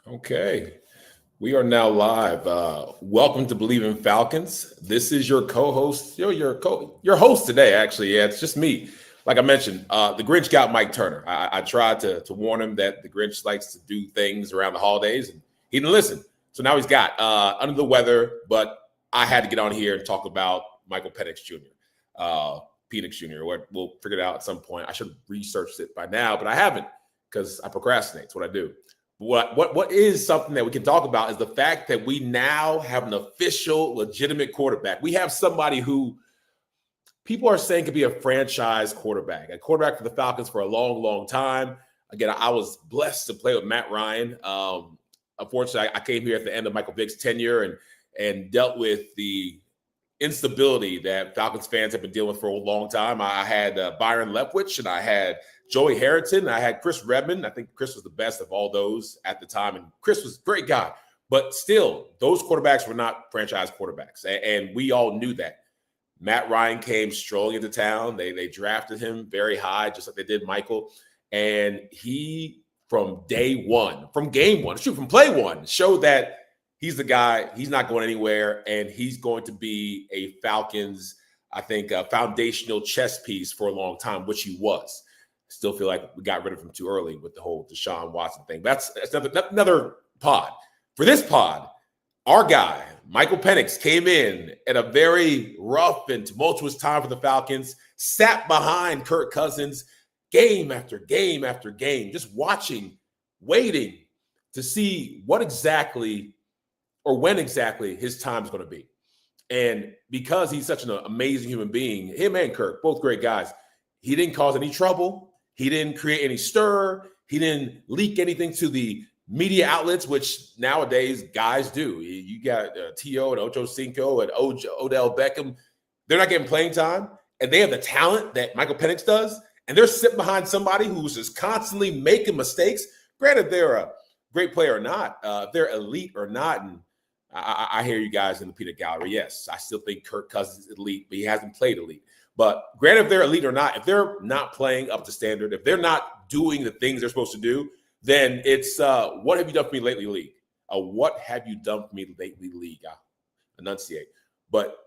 Okay, we are now live. Welcome to Believe in Falcons. This is your co-host, your host today. Actually, yeah, it's just me. Like I mentioned, the Grinch got Mike Turner. I tried to warn him that the Grinch likes to do things around the holidays, and he didn't listen. So now he's got under the weather. But I had to get on here and talk about Michael Penix Jr. Penix Jr. We'll figure it out at some point. I should have researched it by now, but I haven't because I procrastinate. It's what I do. What is something that we can talk about is the fact that we now have an official, legitimate quarterback. We have somebody who people are saying could be a franchise quarterback, a quarterback for the Falcons for a long, long time. Again, I was blessed to play with Matt Ryan. Unfortunately, I came here at the end of Michael Vick's tenure and dealt with the instability that Falcons fans have been dealing with for a long time. I had Byron Leftwich and I had Joey Harrington. I had Chris Redmond. I think Chris was the best of all those at the time. And Chris was a great guy. But still, those quarterbacks were not franchise quarterbacks. And we all knew that. Matt Ryan came strolling into town. They drafted him very high, just like they did Michael. And he, from day one, from game one, from play one, showed that he's the guy. He's not going anywhere. And he's going to be a Falcons, I think, a foundational chess piece for a long time, which he was. Still feel like we got rid of him too early with the whole Deshaun Watson thing. That's another pod. For this pod, our guy, Michael Penix, came in at a very rough and tumultuous time for the Falcons, sat behind Kirk Cousins game after game after game, just watching, waiting to see what exactly or when exactly his time is going to be. And because he's such an amazing human being, him and Kirk, both great guys, he didn't cause any trouble. He didn't create any stir. He didn't leak anything to the media outlets, which nowadays guys do. You got T.O. and Ocho Cinco and Odell Beckham. They're not getting playing time, and they have the talent that Michael Penix does, and they're sitting behind somebody who's just constantly making mistakes. Granted, they're a great player or not, if they're elite or not, and I hear you guys in the peanut gallery. Yes, I still think Kirk Cousins is elite, but he hasn't played elite. But granted, if they're elite or not, if they're not playing up to standard, if they're not doing the things they're supposed to do, then it's what have you done for me lately, league? What have you done for me lately, league? I enunciate. But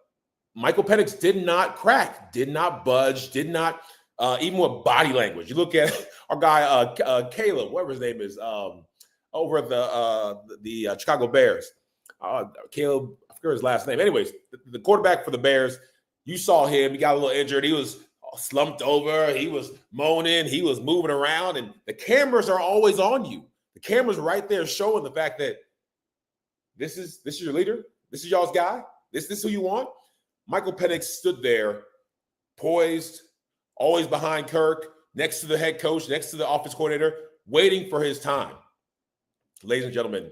Michael Penix did not crack, did not budge, did not even with body language. You look at our guy Caleb, whatever his name is, over at the Chicago Bears. Caleb, I forget his last name. Anyways, the quarterback for the Bears. You saw him. He got a little injured. He was slumped over. He was moaning. He was moving around. And the cameras are always on you. The camera's right there showing the fact that this is your leader. This is y'all's guy. This is who you want. Michael Penix stood there, poised, always behind Kirk, next to the head coach, next to the offense coordinator, waiting for his time. Ladies and gentlemen,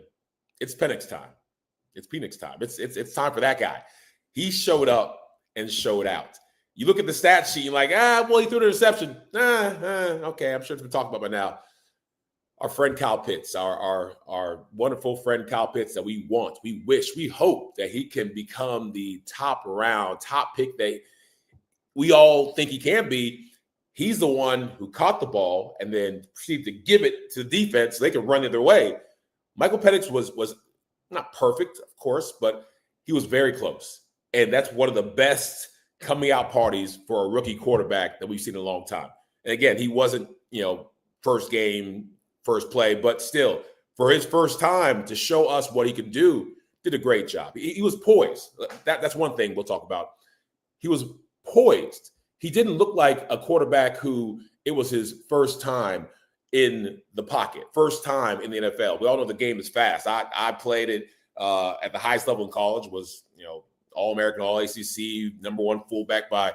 it's Penix time. It's Penix time. It's time for that guy. He showed up and showed out. You look at the stat sheet, you're like, well, he threw the interception. Okay, I'm sure it's been talked about by now. Our friend Kyle Pitts, our wonderful friend Kyle Pitts that we want, we wish, we hope that he can become the top pick that we all think he can be. He's the one who caught the ball and then proceeded to give it to the defense so they can run the other way. Michael Penix was not perfect, of course, but he was very close. And that's one of the best coming out parties for a rookie quarterback that we've seen in a long time. And again, he wasn't, first game, first play, but still, for his first time to show us what he could do, did a great job. He was poised. That's one thing we'll talk about. He was poised. He didn't look like a quarterback who it was his first time in the pocket, first time in the NFL. We all know the game is fast. I played it at the highest level in college, was, All-American, All-ACC, number one fullback by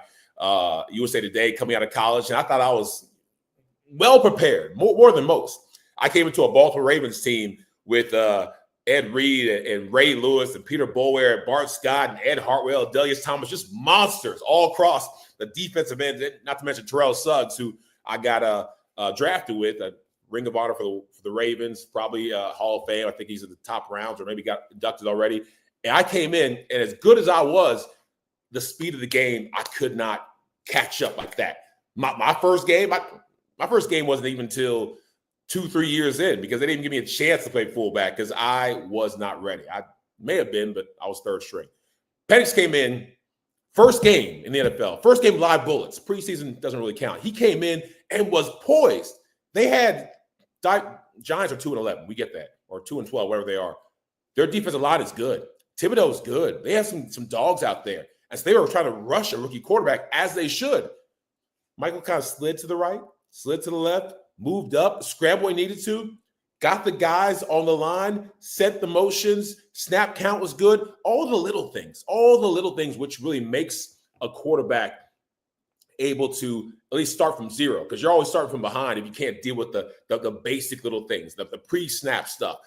USA Today coming out of college. And I thought I was well prepared, more than most. I came into a Baltimore Ravens team with Ed Reed and Ray Lewis and Peter Boulware, Bart Scott and Ed Hartwell, Delius Thomas, just monsters all across the defensive end, not to mention Terrell Suggs, who I got drafted with, a Ring of Honor for the Ravens, probably Hall of Fame. I think he's in the top rounds or maybe got inducted already. And I came in, and as good as I was, the speed of the game, I could not catch up like that. My first game wasn't even until 2-3 years in because they didn't give me a chance to play fullback because I was not ready. I may have been, but I was third string. Penix came in, first game in the NFL, first game live bullets. Preseason doesn't really count. He came in and was poised. They had Giants are 2-11. We get that, or 2-12, whatever they are. Their defensive line is good. Thibodeau's good. They have some dogs out there. And so they were trying to rush a rookie quarterback as they should. Michael kind of slid to the right, slid to the left, moved up, scrambled when he needed to, got the guys on the line, set the motions, snap count was good. All the little things which really makes a quarterback able to at least start from zero, because you're always starting from behind if you can't deal with the basic little things, the pre-snap stuff.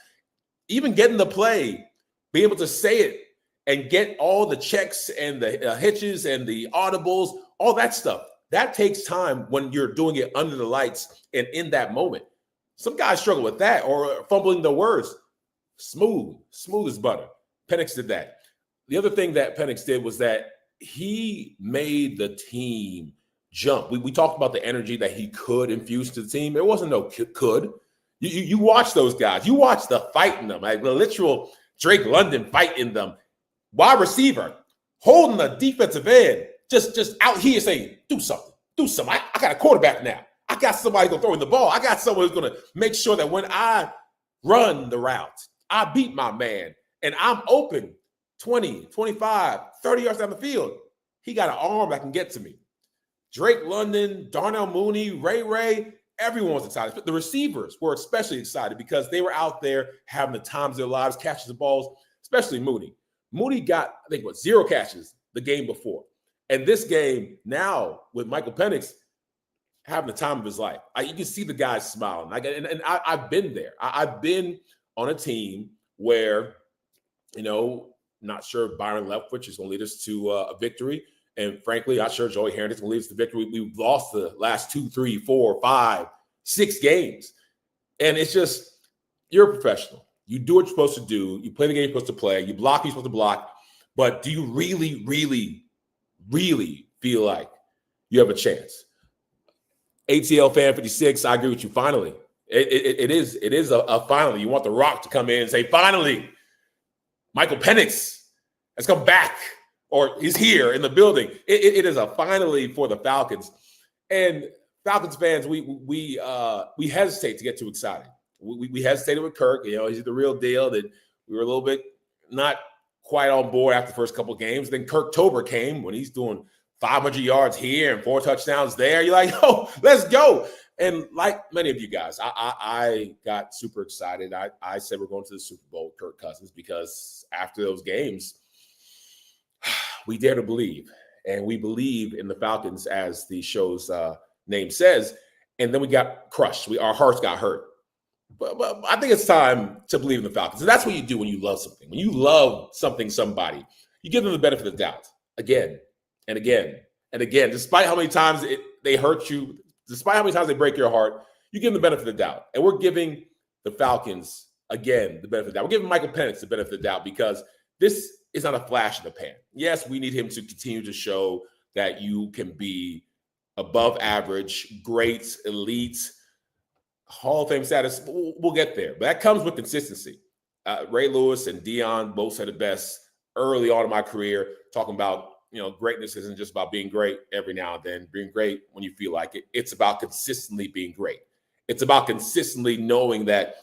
Even getting the play, be able to say it and get all the checks and the hitches and the audibles, all that stuff. That takes time when you're doing it under the lights and in that moment. Some guys struggle with that or fumbling the words. Smooth as butter. Penix did that. The other thing that Penix did was that he made the team jump. We talked about the energy that he could infuse to the team. There wasn't no could. You watch those guys. You watch the fight in them, like the literal Drake London fight in them. Wide receiver holding the defensive end, just out here saying, do something. I got a quarterback now. I got somebody going to throw in the ball. I got someone who's going to make sure that when I run the route, I beat my man and I'm open 20, 25, 30 yards down the field. He got an arm that can get to me. Drake London, Darnell Mooney, Ray, everyone was excited. But the receivers were especially excited because they were out there having the times of their lives, catching the balls, especially Mooney. Mooney got, I think, 0 catches the game before. And this game now with Michael Penix having the time of his life. You can see the guys smiling. I've been there. I've been on a team where, not sure Byron Leftwich is going to lead us to a victory. And frankly, not sure Joey Harrington's going to lead us to victory. We've lost the last 2, 3, 4, 5, 6 games. And it's just, you're a professional. You do what you're supposed to do. You play the game you're supposed to play. You block what you're supposed to block. But do you really, really, really feel like you have a chance? ATL Fan 56, I agree with you. Finally, it is a finally. You want The Rock to come in and say, finally, Michael Penix has come back, or he's here in the building. It is a finally for the Falcons. And Falcons fans, we hesitate to get too excited. We hesitated with Kirk. He's the real deal. That we were a little bit not quite on board after the first couple of games. Then Kirktober came when he's doing 500 yards here and 4 touchdowns there. You're like, oh, let's go. And like many of you guys, I got super excited. I said we're going to the Super Bowl with Kirk Cousins because after those games, we dare to believe. And we believe in the Falcons, as the show's name says. And then we got crushed. Our hearts got hurt. But I think it's time to believe in the Falcons. And that's what you do when you love something. When you love somebody, you give them the benefit of the doubt again and again and again. Despite how many times they hurt you, despite how many times they break your heart, you give them the benefit of the doubt. And we're giving the Falcons, again, the benefit of the doubt. We're giving Michael Penix the benefit of the doubt because this is not a flash in the pan. Yes, we need him to continue to show that you can be above average, great, elite, Hall of Fame status. We'll get there. But that comes with consistency. Ray Lewis and Dion both said it best early on in my career, talking about, greatness isn't just about being great every now and then, being great when you feel like it. It's about consistently being great. It's about consistently knowing that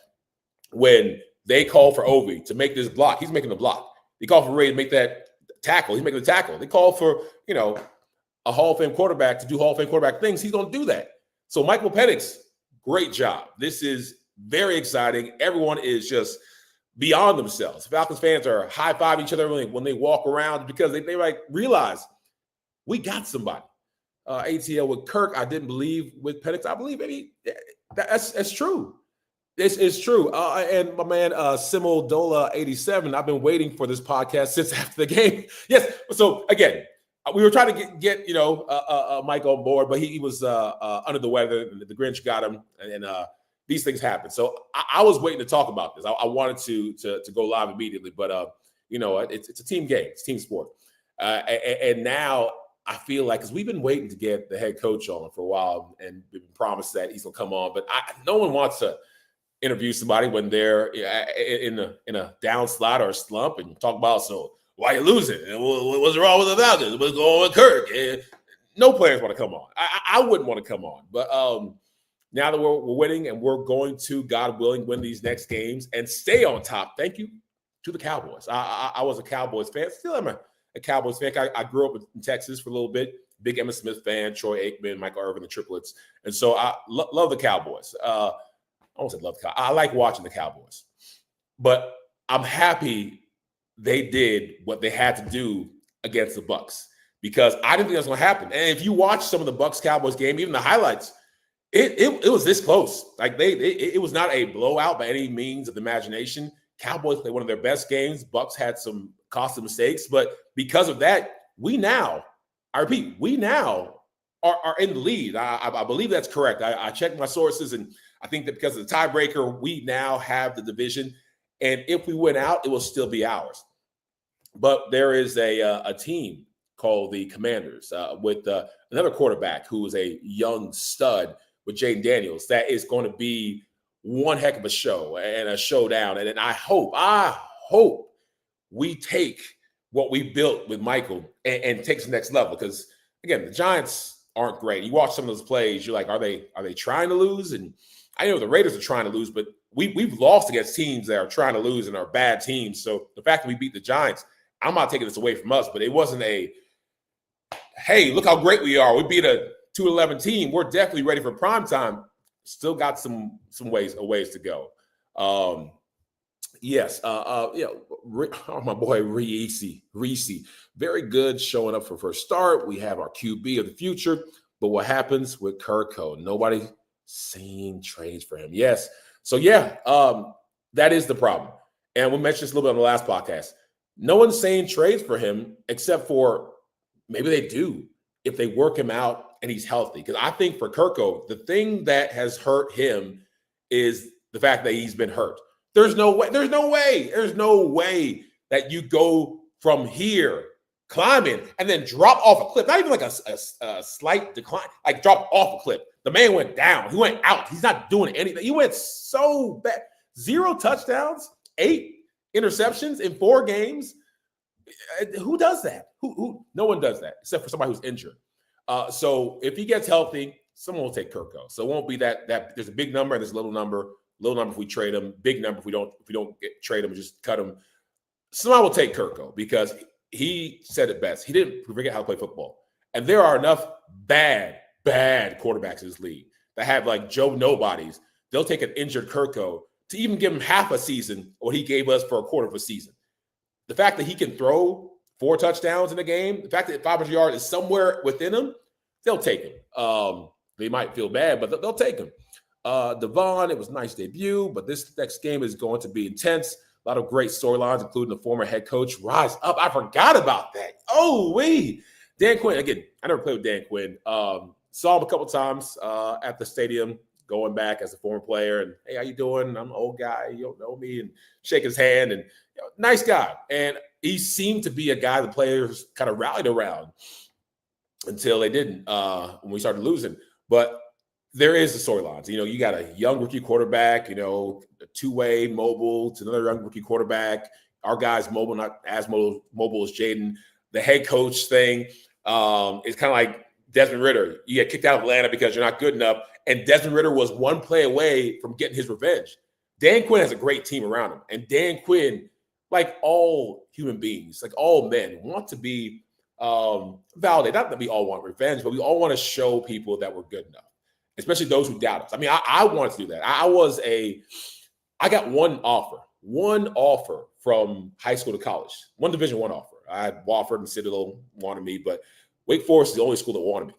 when they call for Ovi to make this block, he's making the block. They call for Ray to make that tackle, he's making the tackle. They call for, a Hall of Fame quarterback to do Hall of Fame quarterback things, he's going to do that. So Michael Penix, great job. This is very exciting. Everyone is just beyond themselves. Falcons fans are high-fiving each other when they walk around because they realize we got somebody. ATL with Kirk, I didn't believe. With Penix, I believe that's true. This is true. And my man, Simul Dola 87, I've been waiting for this podcast since after the game. Yes. So again, we were trying to get Mike on board, but he was under the weather. The Grinch got him, and these things happen. So I was waiting to talk about this. I wanted to go live immediately, but it's a team game. It's a team sport. And now I feel like, because we've been waiting to get the head coach on for a while and been promised that he's going to come on, but no one wants to interview somebody when they're in a down slide or a slump and talk about, so why are you losing? And what's wrong with the Falcons? What's going on with Kirk? And no players want to come on. I wouldn't want to come on. But now that we're winning and we're going to, God willing, win these next games and stay on top, thank you to the Cowboys. I was a Cowboys fan. Still am a Cowboys fan. I grew up in Texas for a little bit. Big Emmitt Smith fan, Troy Aikman, Michael Irvin, the triplets. And so I love the Cowboys. I won't say love the Cowboys. I like watching the Cowboys. But I'm happy they did what they had to do against the Bucs, because I didn't think that was going to happen. And if you watch some of the Bucs-Cowboys game, even the highlights, it was this close. Like it was not a blowout by any means of the imagination. Cowboys played one of their best games. Bucs had some costly mistakes, but because of that, I repeat, we now are in the lead. I believe that's correct. I checked my sources, and I think that because of the tiebreaker, we now have the division. And if we win out, it will still be ours. But there is a team called the Commanders with another quarterback who is a young stud with Jaden Daniels. That is going to be one heck of a show and a showdown. And I hope we take what we built with Michael and take it to the next level. Because, again, the Giants aren't great. You watch some of those plays, you're like, are they trying to lose? And I know the Raiders are trying to lose, but we've lost against teams that are trying to lose and are bad teams. So the fact that we beat the Giants, I'm not taking this away from us, but it wasn't hey, look how great we are. We beat a 2-11 team. We're definitely ready for prime time. Still got some ways to go. Yes. My boy Reese, very good showing up for first start. We have our QB of the future, but what happens with Kirk Cousins? Nobody seeing trades for him. Yes. So that is the problem. And we mentioned this a little bit on the last podcast. No one's saying trades for him, except for maybe they do if they work him out and he's healthy. Because I think for Kirk Cousins, the thing that has hurt him is the fact that he's been hurt. There's no way that you go from here climbing and then drop off a cliff. Not even like a slight decline, like drop off a cliff. The man went down. He went out. He's not doing anything. He went so bad. 0 touchdowns, 8 interceptions in 4 games. Who does that? Who? No one does that except for somebody who's injured. So if he gets healthy, someone will take Kirk Cousins. So it won't be that there's a big number and there's a little number. Little number if we trade him. Big number if we don't trade him and just cut him. Someone will take Kirk Cousins because he said it best. He didn't forget how to play football. And there are enough bad quarterbacks in this league that have like Joe Nobodies. They'll take an injured Kirk Cousins to even give him half a season what he gave us for a quarter of a season. The fact that he can throw 4 touchdowns in a game, the fact that 500 yards is somewhere within him, they'll take him. They might feel bad, but they'll take him. Devon, it was a nice debut, but this next game is going to be intense. A lot of great storylines, including the former head coach rise up. I forgot about that. Dan Quinn. Again, I never played with Dan Quinn. Saw him a couple times at the stadium, going back as a former player. And hey, how you doing? I'm an old guy. You don't know me. And shake his hand. And nice guy. And he seemed to be a guy the players kind of rallied around until they didn't when we started losing. But there is the storylines. You got a young rookie quarterback, a two-way mobile to another young rookie quarterback. Our guy's mobile, not as mobile as Jaden. The head coach thing is kind of like Desmond Ridder. You get kicked out of Atlanta because you're not good enough. And Desmond Ridder was one play away from getting his revenge. Dan Quinn has a great team around him. And Dan Quinn, like all human beings, like all men, want to be validated. Not that we all want revenge, but we all want to show people that we're good enough. Especially those who doubt us. I mean, I wanted to do that. I got one offer from high school to college, one Division I offer. I had Wofford and Citadel wanted me, but Wake Forest is the only school that wanted me.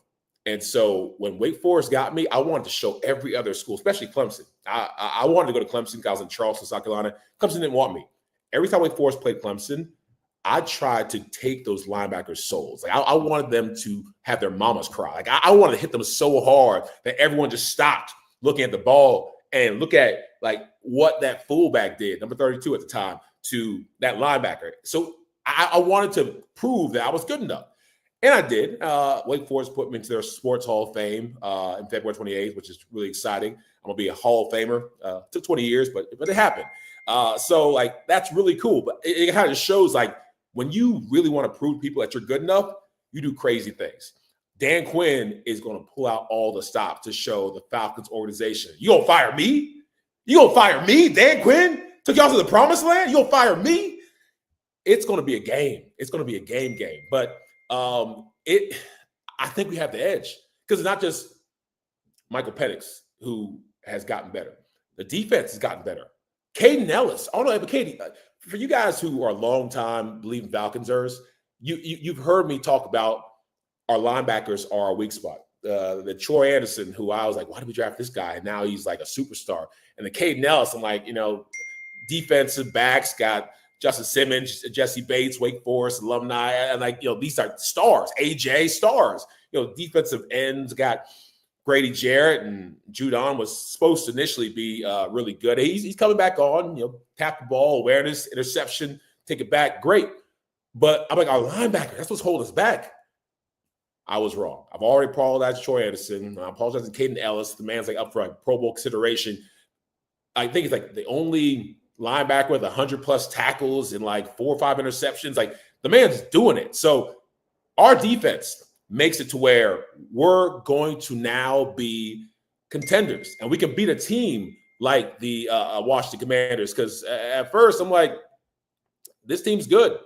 And so when Wake Forest got me, I wanted to show every other school, especially Clemson. I wanted to go to Clemson because I was in Charleston, South Carolina. Clemson didn't want me. Every time Wake Forest played Clemson, I tried to take those linebackers' souls. Like I wanted them to have their mamas cry. Like I wanted to hit them so hard that everyone just stopped looking at the ball and look at like what that fullback did, number 32 at the time, to that linebacker. So I wanted to prove that I was good enough. And I did. Wake Forest put me into their Sports Hall of Fame in February 28th, which is really exciting. I'm going to be a Hall of Famer. Took 20 years, but it happened. So, like, that's really cool. But it kind of shows, like, when you really want to prove to people that you're good enough, you do crazy things. Dan Quinn is going to pull out all the stops to show the Falcons organization. You going to fire me? You going to fire me? Dan Quinn took y'all to the promised land? You going to fire me? It's going to be a game. It's going to be a game. But I think we have the edge because it's not just Michael Penix who has gotten better. The defense has gotten better. Caden Ellis. Oh, no, but Katie, for you guys who are longtime believing Falconsers, you've heard me talk about our linebackers are our weak spot. The Troy Anderson, who I was like, why did we draft this guy? And now he's like a superstar. And the Caden Ellis, I'm like, defensive backs got Justin Simmons, Jesse Bates, Wake Forest alumni, and these are stars, AJ stars. Defensive ends got Grady Jarrett, and Judon was supposed to initially be really good. He's coming back on, tap the ball, awareness, interception, take it back, great. But I'm like, our linebacker, that's what's holding us back. I was wrong. I've already apologized to Troy Anderson. I apologize to Caden Ellis. The man's like up for a Pro Bowl consideration. I think it's like the only linebacker with 100+ tackles and like 4 or 5 interceptions. Like, the man's doing it. So our defense makes it to where we're going to now be contenders, and we can beat a team like the Washington Commanders. Because at first I'm like, this team's good.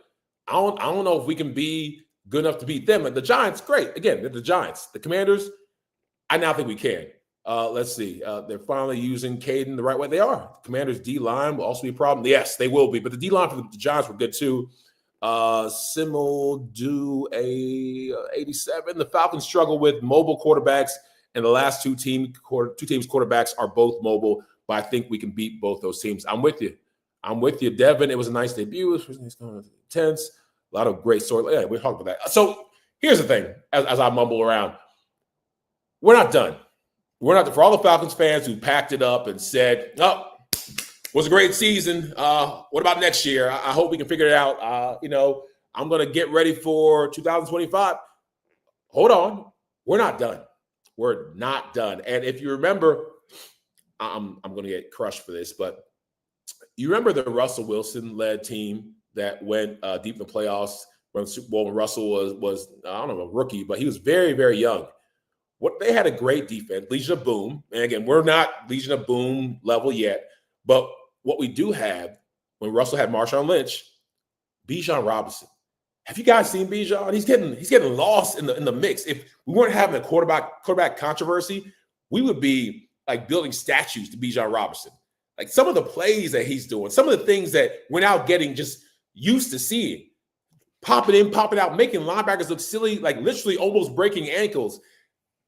I don't know if we can be good enough to beat them. And the Giants, great. Again, they're the Giants. The Commanders, I now think we can. Let's see. They're finally using Caden the right way. They are. Commanders' D-line will also be a problem. Yes, they will be. But the D-line for the Giants were good too. Simmel do a 87. The Falcons struggle with mobile quarterbacks, and the last two teams quarterbacks are both mobile. But I think we can beat both those teams. I'm with you, Devin. It was a nice debut. It was intense. A lot of great stories. Yeah, we're talking about that. So here's the thing, as I mumble around, we're not done. We're not, for all the Falcons fans who packed it up and said, oh, it was a great season. What about next year? I hope we can figure it out. I'm going to get ready for 2025. Hold on. We're not done. We're not done. And if you remember, I'm going to get crushed for this, but you remember the Russell Wilson-led team that went deep in the playoffs, won the Super Bowl when Russell was I don't know, a rookie, but he was very, very young. They had a great defense, Legion of Boom. And again, we're not Legion of Boom level yet, but what we do have, when Russell had Marshawn Lynch, Bijan Robinson. Have you guys seen Bijan? He's getting lost in the mix. If we weren't having a quarterback controversy, we would be like building statues to Bijan Robinson. Like, some of the plays that he's doing, some of the things that we're now getting just used to seeing, popping in, popping out, making linebackers look silly, like literally almost breaking ankles.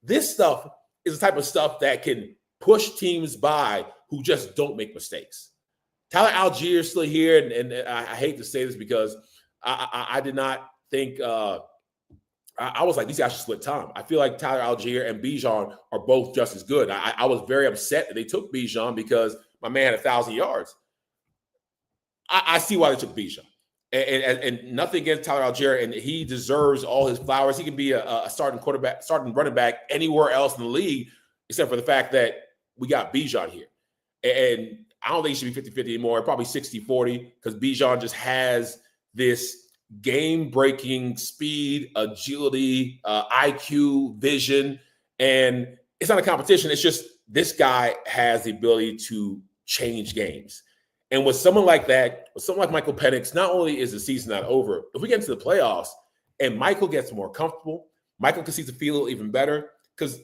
This stuff is the type of stuff that can push teams by who just don't make mistakes. Tyler Algier is still here, and I hate to say this because I did not think I was like, these guys should split time. I feel like Tyler Algier and Bijan are both just as good. I was very upset that they took Bijan because my man had 1,000 yards. I see why they took Bijan. And nothing against Tyler Algier, and he deserves all his flowers. He can be a starting running back anywhere else in the league, except for the fact that we got Bijan here. And I don't think it should be 50-50 anymore, probably 60-40, because Bijan just has this game-breaking speed, agility, IQ, vision, and it's not a competition. It's just this guy has the ability to change games. And with someone like that, with someone like Michael Penix, not only is the season not over, if we get into the playoffs and Michael gets more comfortable, Michael can see the field even better, because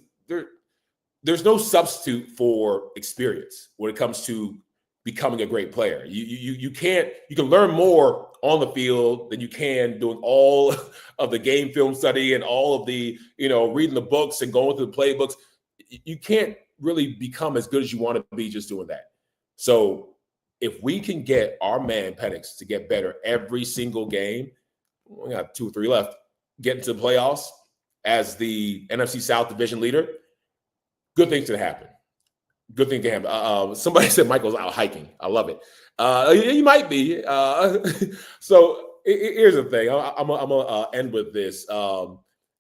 there's no substitute for experience when it comes to becoming a great player. You can learn more on the field than you can doing all of the game film study and all of the, reading the books and going through the playbooks. You can't really become as good as you want to be just doing that. So if we can get our man Penix to get better every single game, we got 2 or 3 left, get into the playoffs as the NFC South division leader, good things can happen. Good thing can happen. Somebody said Michael's out hiking. I love it. He might be. So here's the thing. I'm gonna end with this.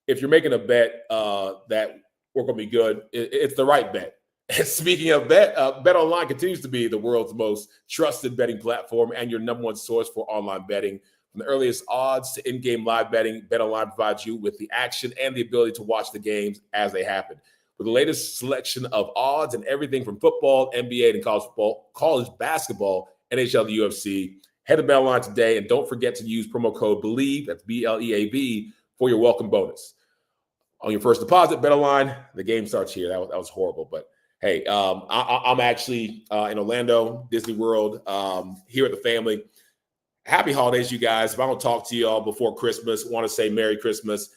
if you're making a bet that we're going to be good, it's the right bet. And speaking of Bet Online continues to be the world's most trusted betting platform and your number one source for online betting. From the earliest odds to in-game live betting, Bet Online provides you with the action and the ability to watch the games as they happen. With the latest selection of odds and everything from football, NBA, and college football, college basketball, NHL, the UFC, head to Bet Online today, and don't forget to use promo code BELIEVE, that's BLEAV, for your welcome bonus. On your first deposit, Bet Online, the game starts here. That was horrible, but hey, I'm actually in Orlando, Disney World, here with the family. Happy holidays, you guys. If I don't talk to you all before Christmas, want to say Merry Christmas.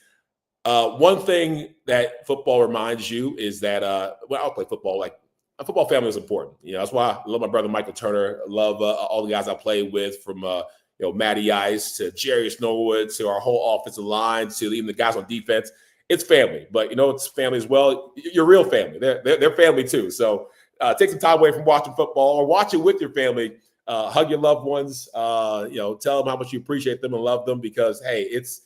One thing that football reminds you is that, I'll play football. Like, a football family is important. That's why I love my brother Michael Turner. I love all the guys I play with, from Matty Ice to Jerry Norwood to our whole offensive line to even the guys on defense. It's family, but it's family as well. Your real family. They're family too. So take some time away from watching football or watch it with your family. Hug your loved ones. Tell them how much you appreciate them and love them, because hey, it's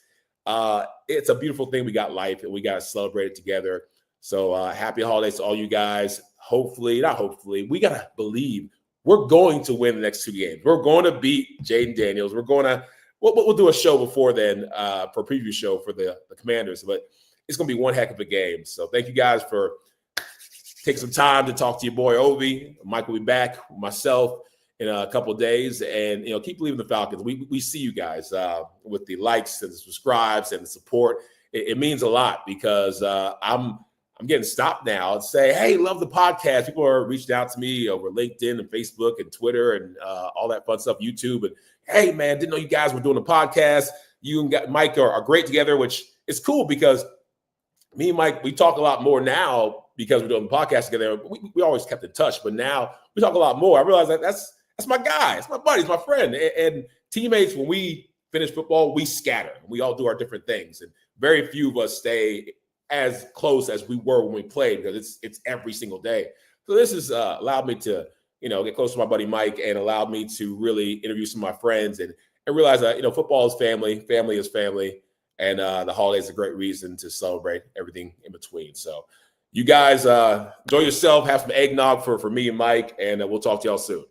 a beautiful thing. We got life and we got to celebrate it together. So happy holidays to all you guys. We got to believe we're going to win the next 2 games. We're going to beat Jaden Daniels. We'll do a show before then for a preview show for the Commanders, but it's going to be one heck of a game. So thank you guys for taking some time to talk to your boy Ovi. Mike will be back with myself in a couple of days, and keep believing the Falcons. We see you guys with the likes and the subscribes and the support. It means a lot, because I'm getting stopped now and say, hey, love the podcast. People are reaching out to me over LinkedIn and Facebook and Twitter and all that fun stuff, YouTube. And hey, man, didn't know you guys were doing a podcast. You and Mike are great together, which is cool, because me and Mike, we talk a lot more now because we're doing the podcast together. We always kept in touch, but now we talk a lot more. I realize that that's my guy. It's my buddy. It's my friend. And teammates, when we finish football, we scatter. We all do our different things. And very few of us stay as close as we were when we played, because it's every single day. So this has allowed me to, get close to my buddy Mike, and allowed me to really interview some of my friends and realize that, football is family. Family is family. And the holidays is a great reason to celebrate everything in between. So you guys enjoy yourself. Have some eggnog for me and Mike, and we'll talk to y'all soon.